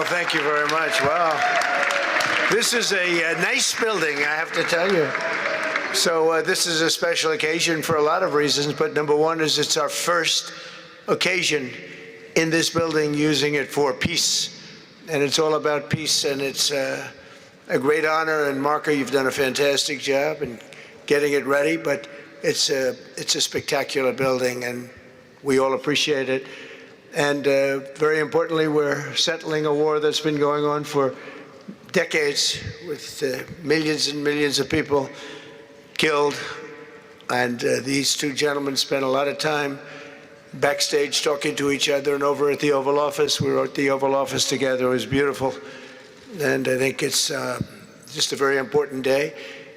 thank you very much. Wow. This is a nice building, I have to tell you. So this is a special occasion for a lot of reasons, but number one is it's our first occasion in this building using it for peace. And it's all about peace, and it's a great honor. And Marco, you've done a fantastic job in getting it ready, but it's a spectacular building, and we all appreciate it. And very importantly, we're settling a war that's been going on for decades with millions and millions of people killed. And these two gentlemen spent a lot of time backstage talking to each other, and over at the Oval Office. We were at the Oval Office together. It was beautiful. And I think it's just a very important day.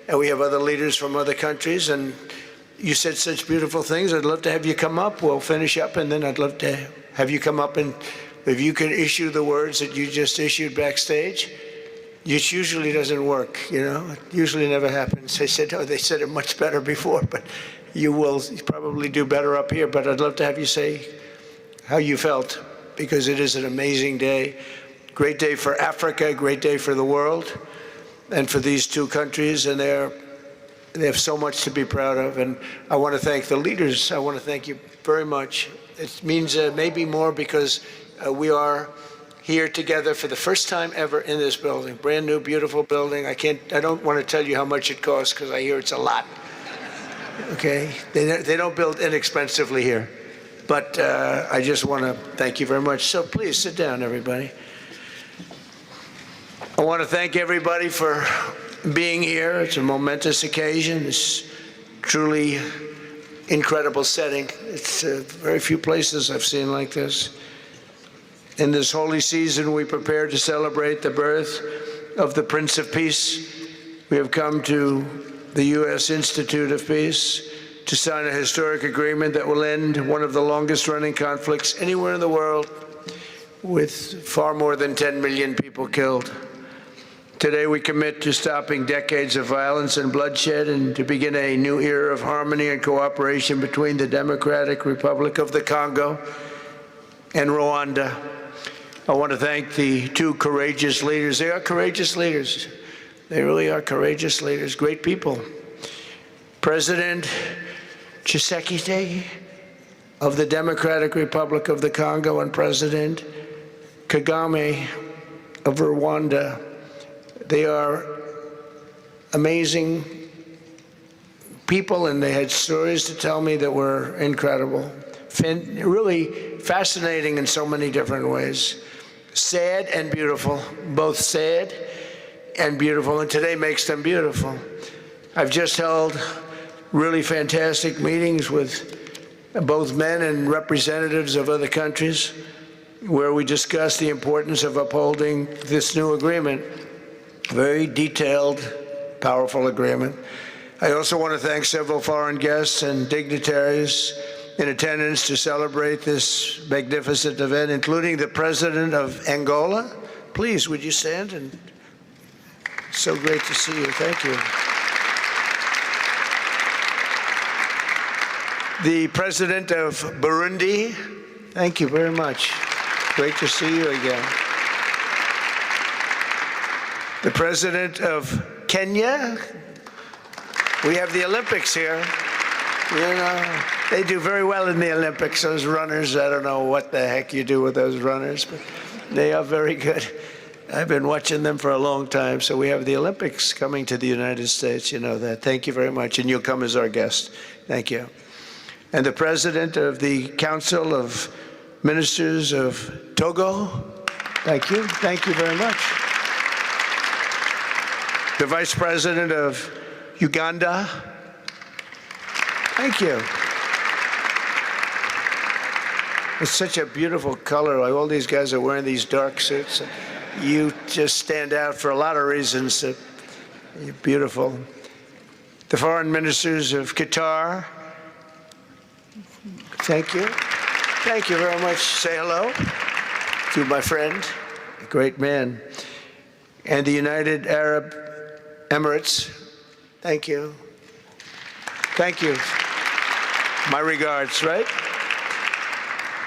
And we have other leaders from other countries, and you said such beautiful things. I'd love to have you come up. We'll finish up, and then I'd love to have you come up, and if you can issue the words that you just issued backstage. It usually doesn't work, you know. It usually never happens. They said, oh, they said it much better before, but you will probably do better up here. But I'd love to have you say how you felt, because it is an amazing day. Great day for Africa, great day for the world, and for these two countries, and they have so much to be proud of. And I want to thank the leaders. I want to thank you very much. It means maybe more because we are here together for the first time ever in this building. Brand new, beautiful building. I don't want to tell you how much it costs, because I hear it's a lot. Okay? They don't build inexpensively here. But I just want to thank you very much. So please sit down, everybody. I want to thank everybody for being here. It's a momentous occasion. It's truly incredible setting. It's very few places I've seen like this. In this holy season, we prepare to celebrate the birth of the Prince of Peace. We have come to the U.S. Institute of Peace to sign a historic agreement that will end one of the longest-running conflicts anywhere in the world, with far more than 10 million people killed. Today, we commit to stopping decades of violence and bloodshed and to begin a new era of harmony and cooperation between the Democratic Republic of the Congo and Rwanda. I want to thank the two courageous leaders. They are courageous leaders. They really are courageous leaders, great people. President Tshisekedi of the Democratic Republic of the Congo and President Kagame of Rwanda. They are amazing people, and they had stories to tell me that were incredible. Really fascinating in so many different ways. Sad and beautiful, both sad and beautiful, and today makes them beautiful. I've just held really fantastic meetings with both men and representatives of other countries, where we discussed the importance of upholding this new agreement. Very detailed, powerful agreement. I also want to thank several foreign guests and dignitaries in attendance to celebrate this magnificent event, including the President of Angola. Please, would you stand? And so great to see you. Thank you. The President of Burundi. Thank you very much. Great to see you again. The President of Kenya. We have the Olympics here. You know, they do very well in the Olympics, those runners. I don't know what the heck you do with those runners, but they are very good. I've been watching them for a long time. So we have the Olympics coming to the United States. You know that. Thank you very much. And you'll come as our guest. Thank you. And the President of the Council of Ministers of Togo. Thank you. Thank you very much. The Vice President of Uganda. Thank you. It's such a beautiful color. Like all these guys are wearing these dark suits. You just stand out for a lot of reasons. You're beautiful. The foreign ministers of Qatar. Thank you. Thank you very much. Say hello to my friend, a great man. And the United Arab Emirates. Thank you. Thank you. My regards, right?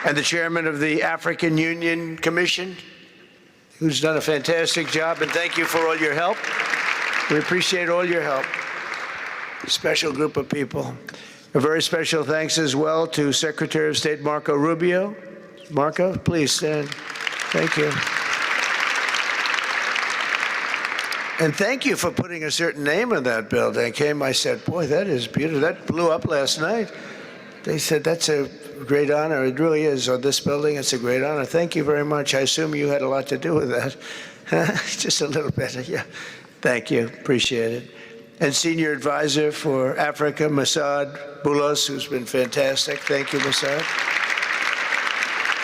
And the chairman of the African Union Commission, who's done a fantastic job, and thank you for all your help. We appreciate all your help. Special group of people. A very special thanks as well to Secretary of State Marco Rubio. Marco, please stand. Thank you. And thank you for putting a certain name on that building. I said, boy, that is beautiful. That blew up last night. They said, that's a great honor. It really is. On this building, it's a great honor. Thank you very much. I assume you had a lot to do with that. Just a little bit, yeah. Thank you. Appreciate it. And Senior Advisor for Africa, Masad Boulos, who's been fantastic. Thank you, Masad.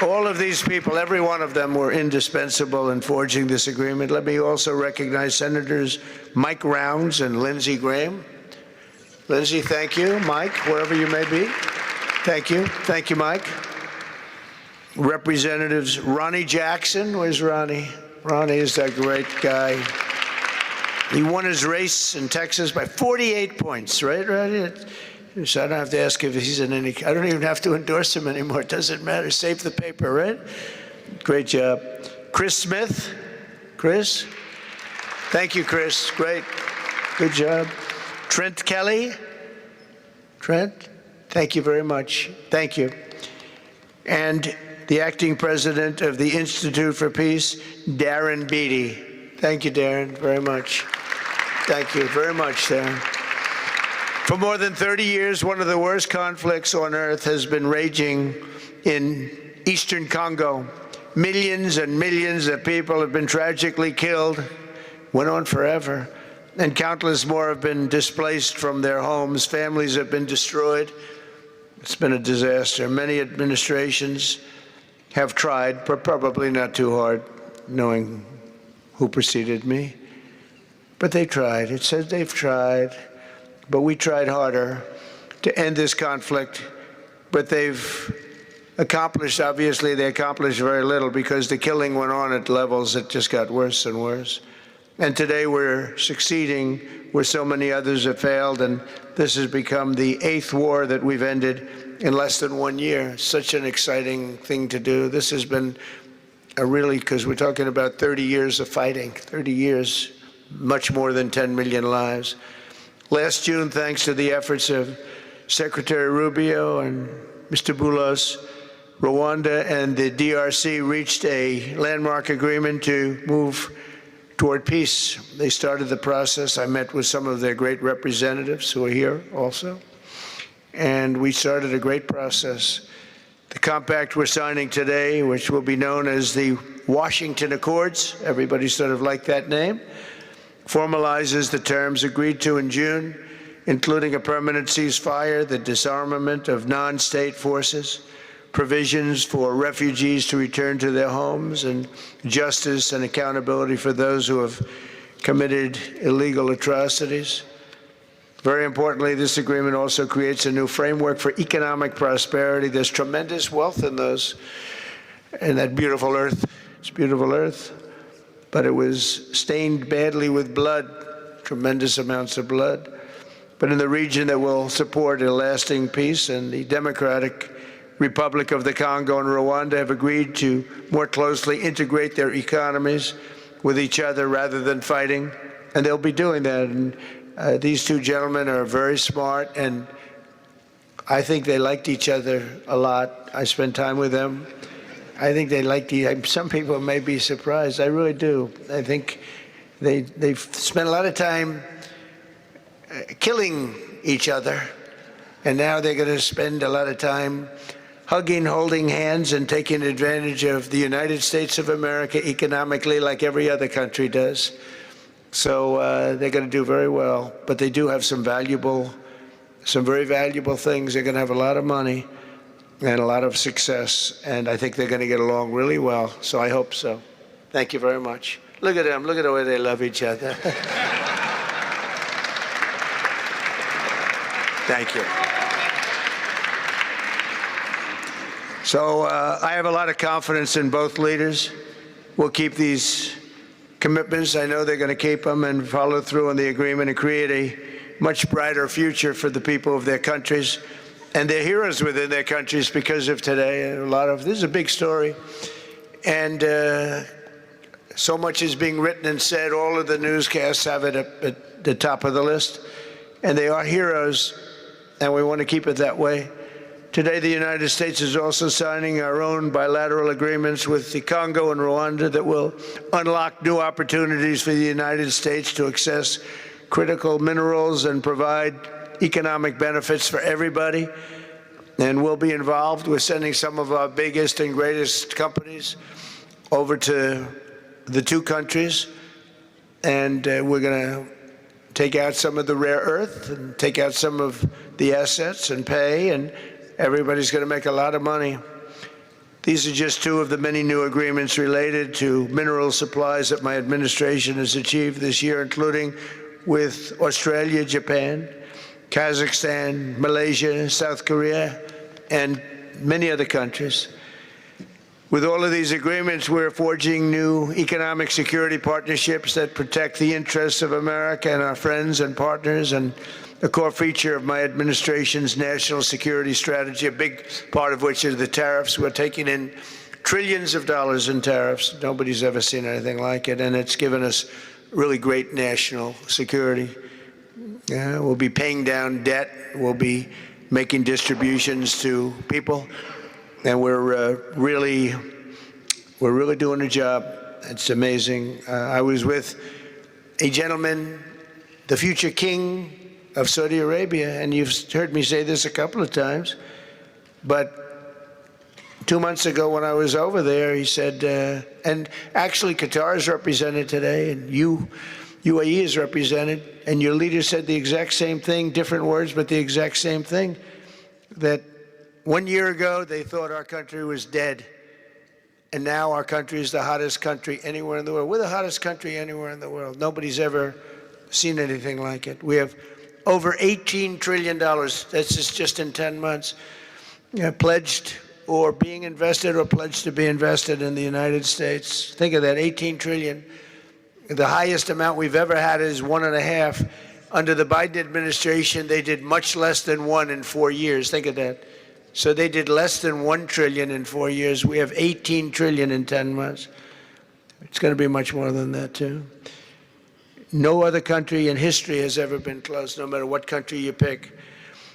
All of these people, every one of them were indispensable in forging this agreement. Let me also recognize Senators Mike Rounds and Lindsey Graham. Lindsey, thank you. Mike, wherever you may be. Thank you. Thank you, Mike. Representatives Ronnie Jackson. Where's Ronnie? Ronnie is that great guy. He won his race in Texas by 48 points, right, Ronnie? So I don't have to ask if he's in any, I don't even have to endorse him anymore. It doesn't matter. Save the paper, right? Great job. Chris Smith. Chris? Thank you, Chris. Great. Good job. Trent Kelly. Trent? Thank you very much. Thank you. And the acting president of the Institute for Peace, Darren Beatty. Thank you, Darren, very much. Thank you very much, Darren. For more than 30 years, one of the worst conflicts on earth has been raging in eastern Congo. Millions and millions of people have been tragically killed, went on forever, and countless more have been displaced from their homes. Families have been destroyed. It's been a disaster. Many administrations have tried, but probably not too hard, knowing who preceded me. But they tried. It says they've tried. But we tried harder to end this conflict. But they've accomplished, obviously, they accomplished very little because the killing went on at levels that just got worse and worse. And today we're succeeding where so many others have failed. And this has become the 8th war that we've ended in less than 1 year. Such an exciting thing to do. This has been a really, because we're talking about 30 years of fighting, 30 years, much more than 10 million lives. Last June, thanks to the efforts of Secretary Rubio and Mr. Boulos, Rwanda and the DRC reached a landmark agreement to move toward peace. They started the process. I met with some of their great representatives who are here also, and we started a great process. The compact we're signing today, which will be known as the Washington Accords, everybody sort of liked that name, formalizes the terms agreed to in June, including a permanent ceasefire, the disarmament of non-state forces, provisions for refugees to return to their homes, and justice and accountability for those who have committed illegal atrocities. Very importantly, this agreement also creates a new framework for economic prosperity. There's tremendous wealth in that beautiful earth. It's beautiful earth, but it was stained badly with blood, tremendous amounts of blood. But in the region that will support a lasting peace, and the Democratic Republic of the Congo and Rwanda have agreed to more closely integrate their economies with each other rather than fighting, and they'll be doing that. And these two gentlemen are very smart, and I think they liked each other a lot. I spent time with them. I think they liked some people may be surprised. I really do. I think they've spent a lot of time killing each other, and now they're going to spend a lot of time hugging, holding hands, and taking advantage of the United States of America economically like every other country does. So they're going to do very well, but they do have some very valuable things. They're going to have a lot of money and a lot of success, and I think they're going to get along really well, so I hope so. Thank you very much. Look at them. Look at the way they love each other. Thank you. So I have a lot of confidence in both leaders. We'll keep these commitments. I know they're going to keep them and follow through on the agreement and create a much brighter future for the people of their countries and their heroes within their countries because of today. This is a big story. And So much is being written and said. All of the newscasts have it at the top of the list. And they are heroes, and we want to keep it that way. Today, the United States is also signing our own bilateral agreements with the Congo and Rwanda that will unlock new opportunities for the United States to access critical minerals and provide economic benefits for everybody. And we'll be involved with sending some of our biggest and greatest companies over to the two countries. And we're going to take out some of the rare earth and take out some of the assets and pay, and everybody's going to make a lot of money. These are just two of the many new agreements related to mineral supplies that my administration has achieved this year, including with Australia, Japan, Kazakhstan, Malaysia, South Korea, and many other countries. With all of these agreements, we're forging new economic security partnerships that protect the interests of America and our friends and partners, and a core feature of my administration's national security strategy, a big part of which is the tariffs. We're taking in trillions of dollars in tariffs. Nobody's ever seen anything like it, and it's given us really great national security. We'll be paying down debt. We'll be making distributions to people. And we're really doing a job. It's amazing. I was with a gentleman, the future king of Saudi Arabia, and you've heard me say this a couple of times, but 2 months ago when I was over there, he said, and actually Qatar is represented today, and UAE is represented, and your leader said the exact same thing, different words, but the exact same thing, that 1 year ago, they thought our country was dead, and now our country is the hottest country anywhere in the world. We're the hottest country anywhere in the world. Nobody's ever seen anything like it. We have over $18 trillion, that's just in 10 months, pledged or being invested or pledged to be invested in the United States. Think of that, 18 trillion. The highest amount we've ever had is 1.5. Under the Biden administration, they did much less than 1 in 4 years. Think of that. So they did less than 1 trillion in 4 years. We have 18 trillion in 10 months. It's going to be much more than that, too. No other country in history has ever been close, no matter what country you pick.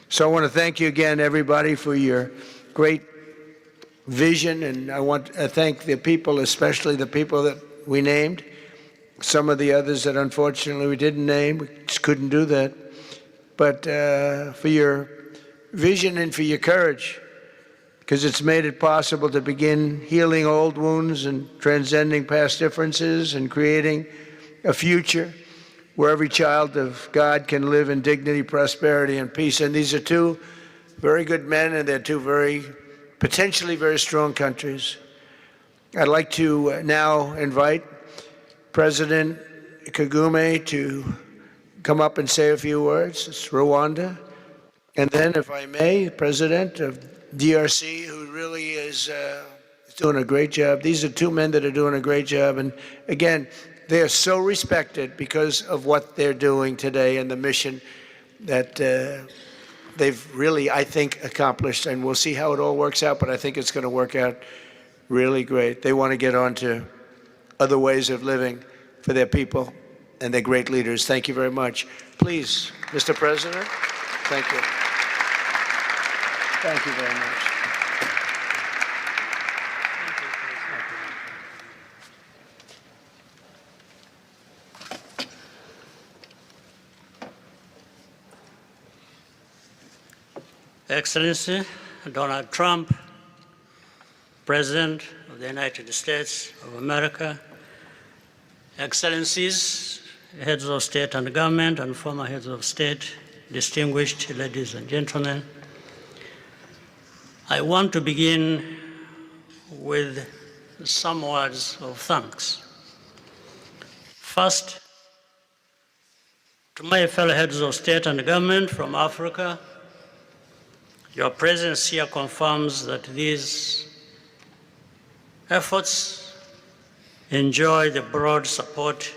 So I want to thank you again, everybody, for your great vision. And I want to thank the people, especially the people that we named. Some of the others that unfortunately we didn't name, we just couldn't do that. But for your vision and for your courage, because it's made it possible to begin healing old wounds and transcending past differences and creating a future where every child of God can live in dignity, prosperity, and peace. And these are two very good men, and they're two potentially very strong countries. I'd like to now invite President Kagame to come up and say a few words. It's Rwanda. And then, if I may, President of DRC, who really is doing a great job. These are two men that are doing a great job. And again, they are so respected because of what they're doing today and the mission that they've really, I think, accomplished. And we'll see how it all works out, but I think it's going to work out really great. They want to get on to other ways of living for their people, and they're great leaders. Thank you very much. Please, Mr. President, thank you. Thank you very much. Excellency Donald Trump, President of the United States of America, Excellencies, heads of state and government, and former heads of state, distinguished ladies and gentlemen, I want to begin with some words of thanks. First, to my fellow heads of state and government from Africa, your presence here confirms that these efforts enjoy the broad support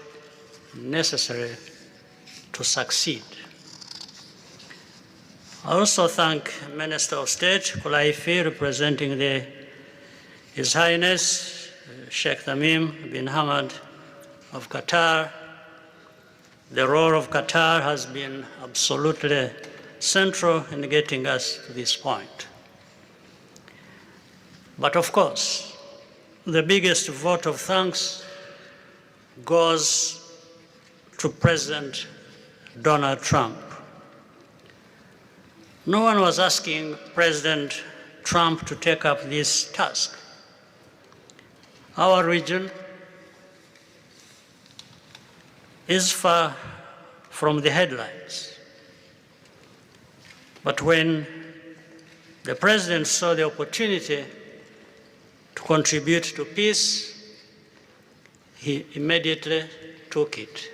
necessary to succeed. I also thank Minister of State Kulaifi, representing His Highness Sheikh Tamim bin Hamad of Qatar. The role of Qatar has been absolutely central in getting us to this point. But of course, the biggest vote of thanks goes to President Donald Trump. No one was asking President Trump to take up this task. Our region is far from the headlines. But when the president saw the opportunity to contribute to peace, he immediately took it.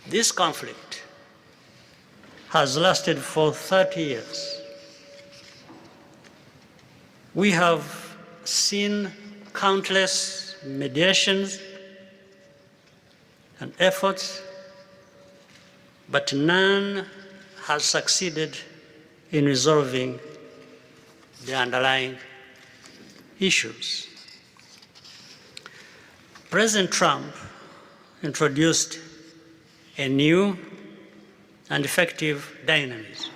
This conflict has lasted for 30 years. We have seen countless mediations and efforts, but none has succeeded in resolving the underlying issues. President Trump introduced a new and effective dynamism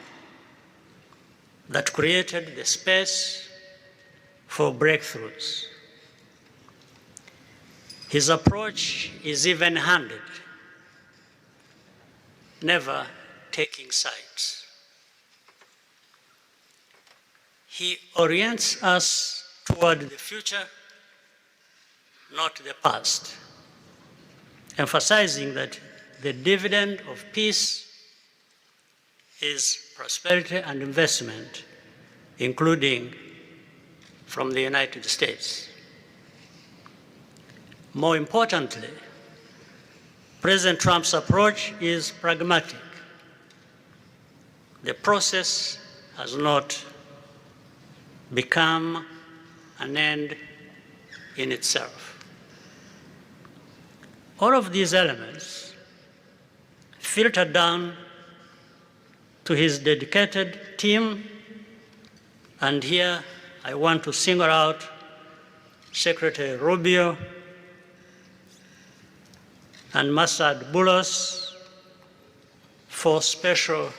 that created the space for breakthroughs. His approach is even-handed, never taking sides. He orients us toward the future, not the past, emphasizing that the dividend of peace is prosperity and investment, including from the United States. More importantly, President Trump's approach is pragmatic. The process has not become an end in itself. All of these elements filter down to his dedicated team, and here I want to single out Secretary Rubio and Masad Boulos for special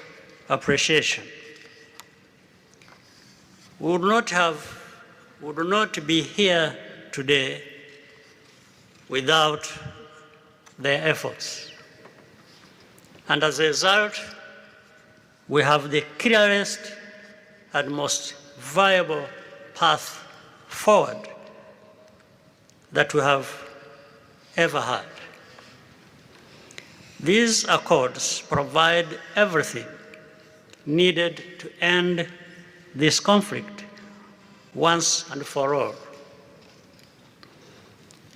appreciation. We would not be here today without their efforts. And as a result, we have the clearest and most viable path forward that we have ever had. These accords provide everything needed to end this conflict once and for all.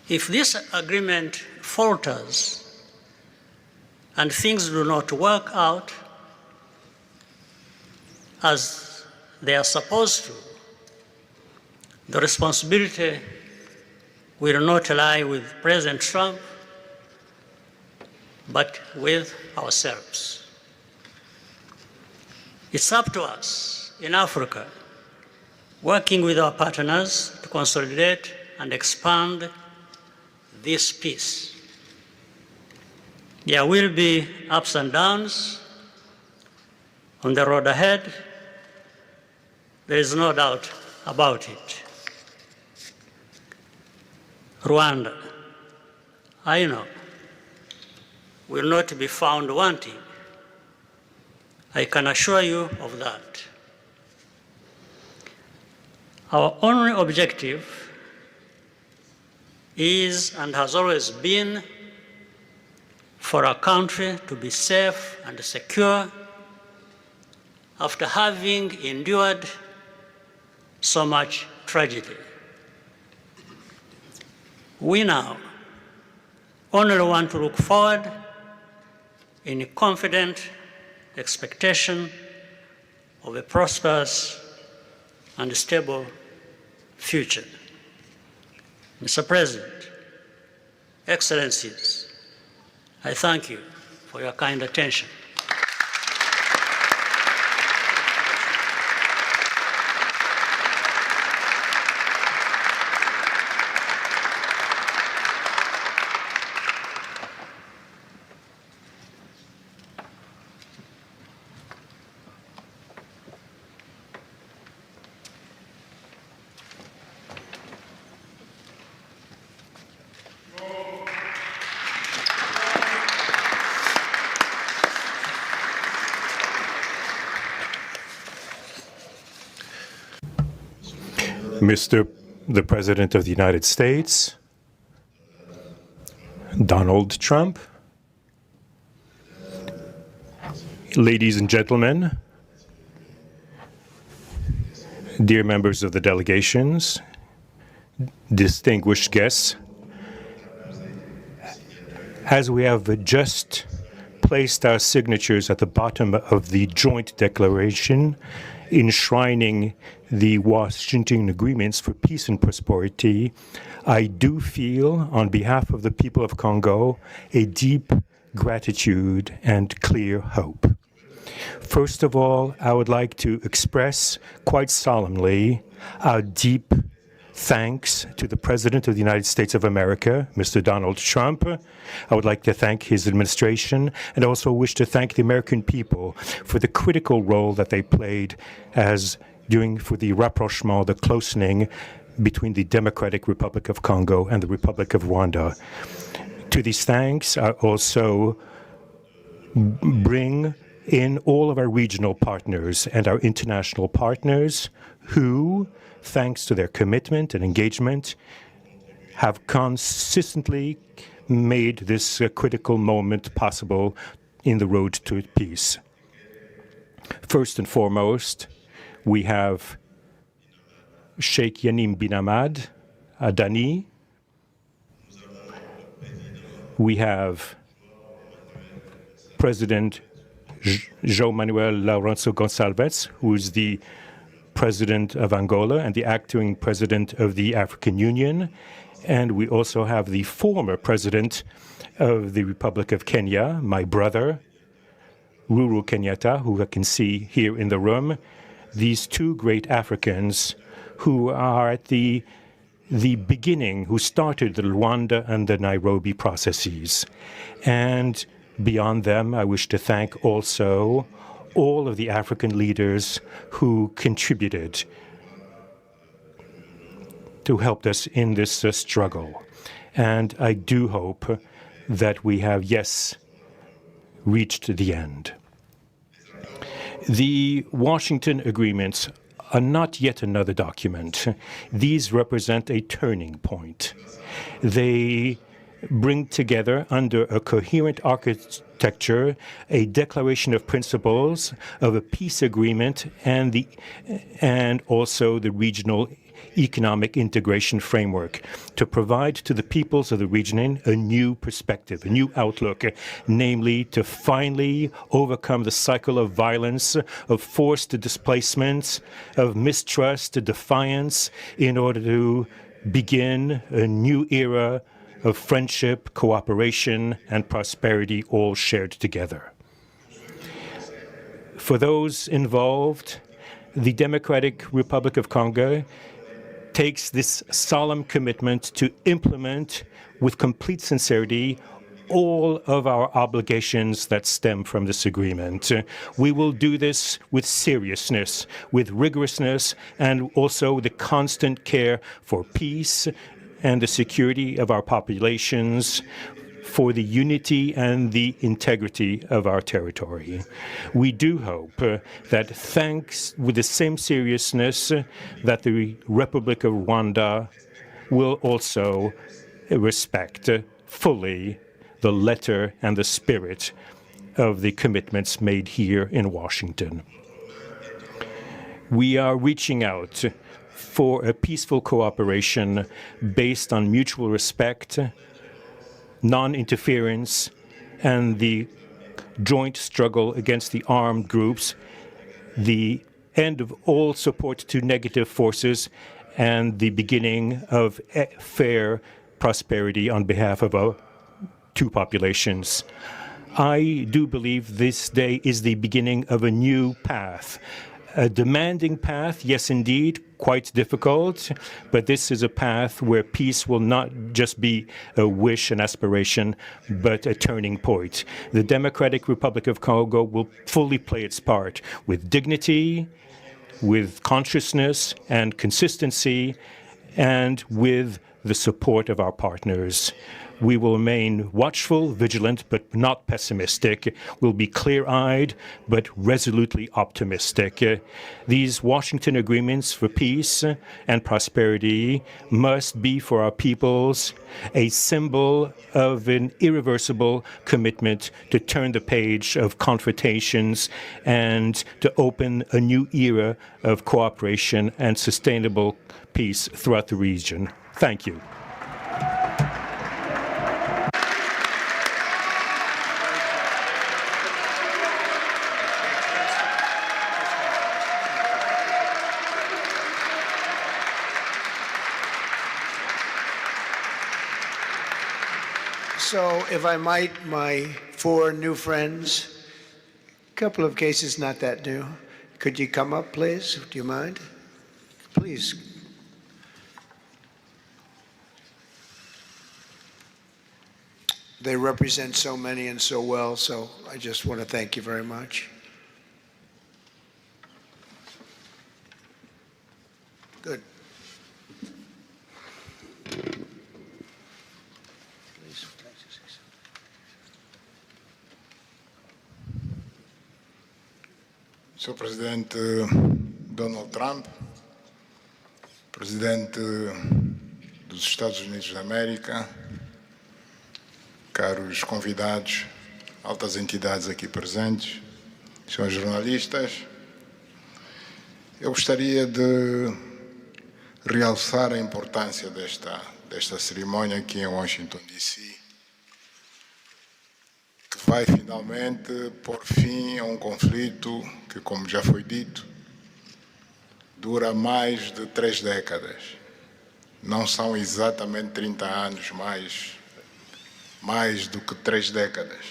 If this agreement falters and things do not work out as they are supposed to, the responsibility will not lie with President Trump, but with ourselves. It's up to us in Africa, working with our partners to consolidate and expand this peace. There will be ups and downs on the road ahead. There is no doubt about it. Rwanda, I know, will not be found wanting. I can assure you of that. Our only objective is and has always been for our country to be safe and secure after having endured so much tragedy. We now only want to look forward in confident expectation of a prosperous and stable future. Mr. President, Excellencies, I thank you for your kind attention. Mr. the President of the United States, Donald Trump, ladies and gentlemen, dear members of the delegations, distinguished guests, as we have just placed our signatures at the bottom of the joint declaration enshrining the Washington agreements for peace and prosperity, I do feel, on behalf of the people of Congo, a deep gratitude and clear hope. First of all, I would like to express quite solemnly our deep thanks to the President of the United States of America, Mr. Donald Trump. I would like to thank his administration and also wish to thank the American people for the critical role that they played for the rapprochement, the closening between the Democratic Republic of Congo and the Republic of Rwanda. To these thanks, I also bring in all of our regional partners and our international partners who, thanks to their commitment and engagement, have consistently made this critical moment possible in the road to peace. First and foremost, we have Sheikh Yanim bin Ahmad Adani. We have President João Manuel Lourenço Gonçalves, who is the President of Angola and the acting President of the African Union. And we also have the former President of the Republic of Kenya, my brother, Uhuru Kenyatta, who I can see here in the room. These two great Africans who are at the beginning, who started the Rwanda and the Nairobi processes. And beyond them, I wish to thank also all of the African leaders who contributed to help us in this struggle. And I do hope that we have, yes, reached the end. The Washington agreements are not yet another document. These represent a turning point. They bring together under a coherent architecture a declaration of principles of a peace agreement and also the regional economic integration framework to provide to the peoples of the region a new perspective, a new outlook, namely to finally overcome the cycle of violence, of forced displacements, of mistrust, defiance, in order to begin a new era of friendship, cooperation, and prosperity all shared together. For those involved, the Democratic Republic of Congo takes this solemn commitment to implement with complete sincerity all of our obligations that stem from this agreement. We will do this with seriousness, with rigorousness, and also the constant care for peace and the security of our populations, for the unity and the integrity of our territory. We do hope that thanks with the same seriousness that the Republic of Rwanda will also respect fully the letter and the spirit of the commitments made here in Washington. We are reaching out for a peaceful cooperation based on mutual respect, non-interference, and the joint struggle against the armed groups, the end of all support to negative forces, and the beginning of fair prosperity on behalf of our two populations. I do believe this day is the beginning of a new path. A demanding path, yes, indeed, quite difficult, but this is a path where peace will not just be a wish, an aspiration, but a turning point. The Democratic Republic of Congo will fully play its part with dignity, with consciousness and consistency, and with the support of our partners. We will remain watchful, vigilant, but not pessimistic. We'll be clear-eyed, but resolutely optimistic. These Washington agreements for peace and prosperity must be for our peoples a symbol of an irreversible commitment to turn the page of confrontations and to open a new era of cooperation and sustainable peace throughout the region. Thank you. So, if I might, my 4 new friends, a couple of cases not that new. Could you come up, please? Do you mind? Please. They represent so many and so well, so I just want to thank you very much. Good. Sr. Presidente Donald Trump, Presidente dos Estados Unidos da América, caros convidados, altas entidades aqui presentes, senhores jornalistas, eu gostaria de realçar a importância desta cerimônia aqui em Washington, D.C., que vai finalmente pôr fim a um conflito que, como já foi dito, dura mais de 3 décadas. Não são exatamente 30 anos, mas mais do que 3 décadas.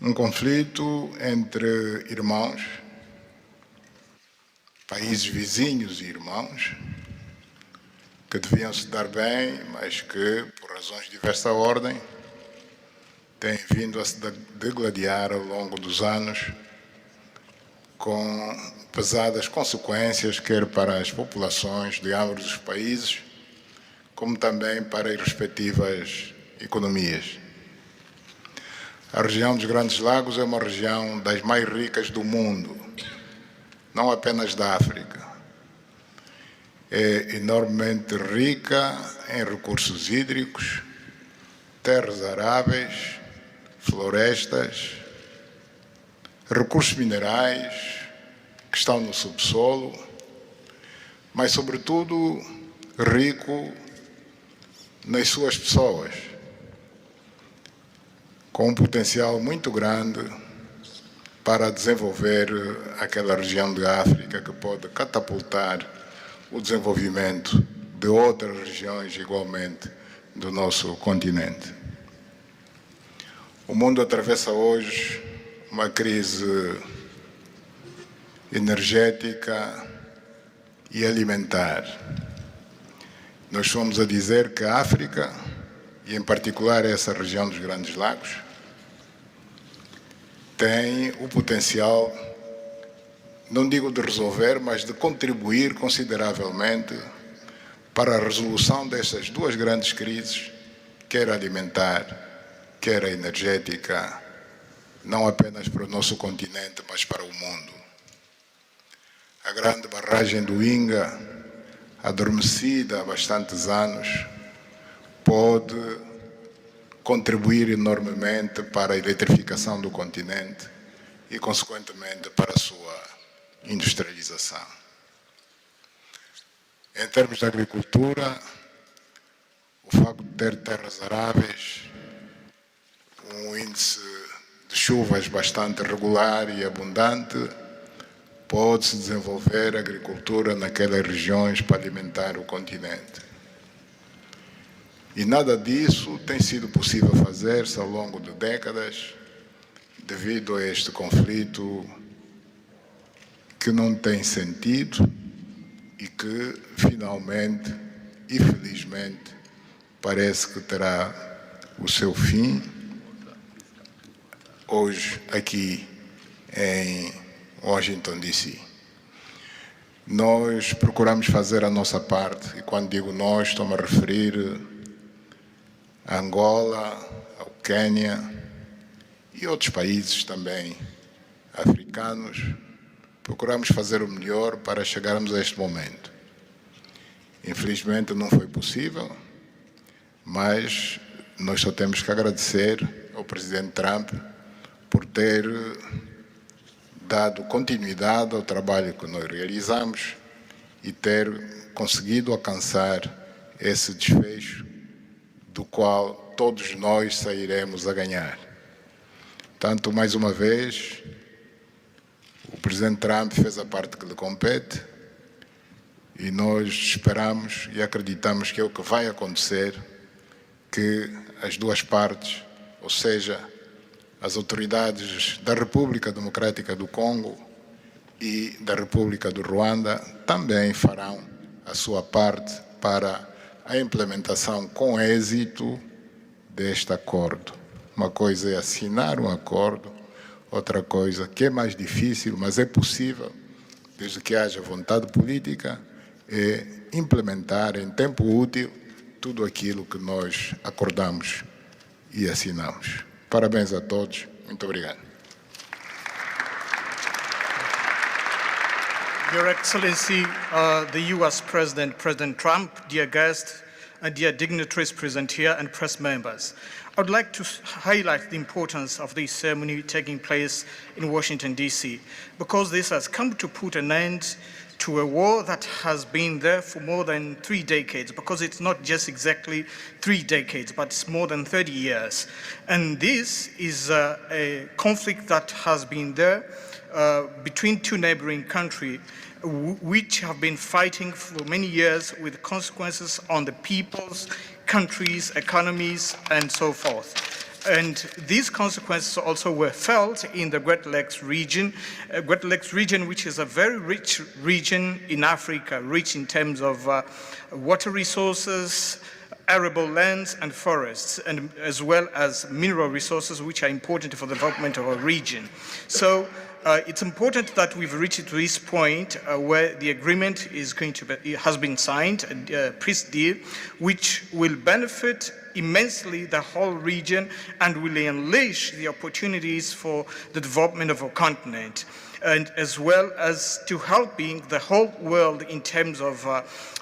Um conflito entre irmãos, países vizinhos e irmãos, que deviam se dar bem, mas que, por razões de diversa ordem, têm vindo a se degladiar ao longo dos anos, com pesadas consequências, quer para as populações de ambos os países, como também para as respectivas economias. A região dos Grandes Lagos é uma região das mais ricas do mundo, não apenas da África. É enormemente rica em recursos hídricos, terras aráveis, florestas, recursos minerais que estão no subsolo, mas, sobretudo, rico nas suas pessoas, com um potencial muito grande para desenvolver aquela região da África que pode catapultar o desenvolvimento de outras regiões igualmente do nosso continente. O mundo atravessa hoje uma crise energética e alimentar. Nós fomos a dizer que a África, e em particular essa região dos Grandes Lagos, tem o potencial, não digo de resolver, mas de contribuir consideravelmente para a resolução destas 2 grandes crises, quer alimentar, quer a energética, não apenas para o nosso continente, mas para o mundo. A grande barragem do Inga, adormecida há bastantes anos, pode contribuir enormemente para a eletrificação do continente e, consequentemente, para a sua industrialização. Em termos de agricultura, o facto de ter terras aráveis, um índice de chuvas bastante regular e abundante, pode-se desenvolver agricultura naquelas regiões para alimentar o continente. E nada disso tem sido possível fazer-se ao longo de décadas, devido a este conflito que não tem sentido e que, finalmente e felizmente, parece que terá o seu fim hoje aqui em Washington, D.C. Nós procuramos fazer a nossa parte, e quando digo nós, estou-me a referir a Angola, ao Quênia e outros países também africanos. Procuramos fazer o melhor para chegarmos a este momento. Infelizmente não foi possível, mas nós só temos que agradecer ao presidente Trump por ter dado continuidade ao trabalho que nós realizamos e ter conseguido alcançar esse desfecho do qual todos nós sairemos a ganhar. Tanto, mais uma vez, o presidente Trump fez a parte que lhe compete e nós esperamos e acreditamos que é o que vai acontecer, que as duas partes, ou seja, as autoridades da República Democrática do Congo e da República do Ruanda também farão a sua parte para a implementação com êxito deste acordo. Uma coisa é assinar um acordo, outra coisa que é mais difícil, mas é possível, desde que haja vontade política, é implementar em tempo útil tudo aquilo que nós acordamos e assinamos. Parabéns a todos. Muito obrigado. Your Excellency, the U.S. President, President Trump, dear guests, and dear dignitaries present here and press members. I would like to highlight the importance of this ceremony taking place in Washington, D.C., because this has come to put an end to a war that has been there for more than 3 decades, because it's not just exactly 3 decades, but it's more than 30 years. And this is a conflict that has been there between two neighboring countries, which have been fighting for many years with consequences on the peoples, countries, economies, and so forth. And these consequences also were felt in the Great Lakes region, which is a very rich region in Africa, rich in terms of water resources, arable lands and forests, and as well as mineral resources, which are important for the development of our region. So it's important that we've reached to this point where the agreement is going to be, has been signed, a peace deal, which will benefit immensely the whole region and will unleash the opportunities for the development of our continent, and as well as to helping the whole world in terms of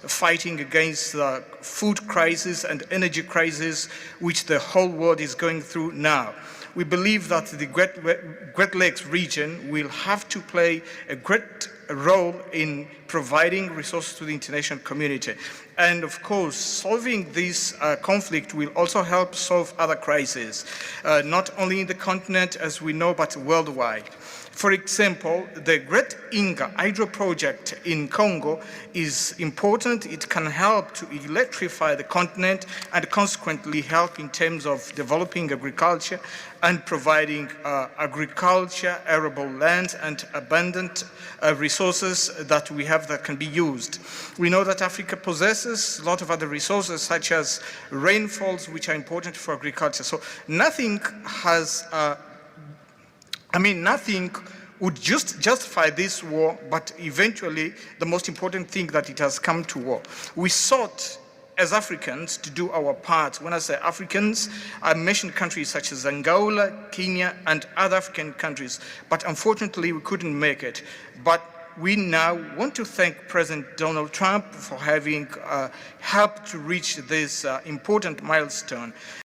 fighting against the food crisis and energy crisis which the whole world is going through now. We believe that the Great Lakes region will have to play a great role in providing resources to the international community. And of course, solving this conflict will also help solve other crises, not only in the continent as we know, but worldwide. For example, the Great Inga hydro project in Congo is important. It can help to electrify the continent and consequently help in terms of developing agriculture and providing agriculture, arable land, and abundant resources that we have that can be used. We know that Africa possesses a lot of other resources such as rainfalls, which are important for agriculture. So nothing has nothing would just justify this war, but eventually the most important thing that it has come to war. We sought as Africans to do our part. When I say Africans, I mentioned countries such as Angola, Kenya, and other African countries, but unfortunately we couldn't make it. But we now want to thank President Donald Trump for having helped to reach this important milestone.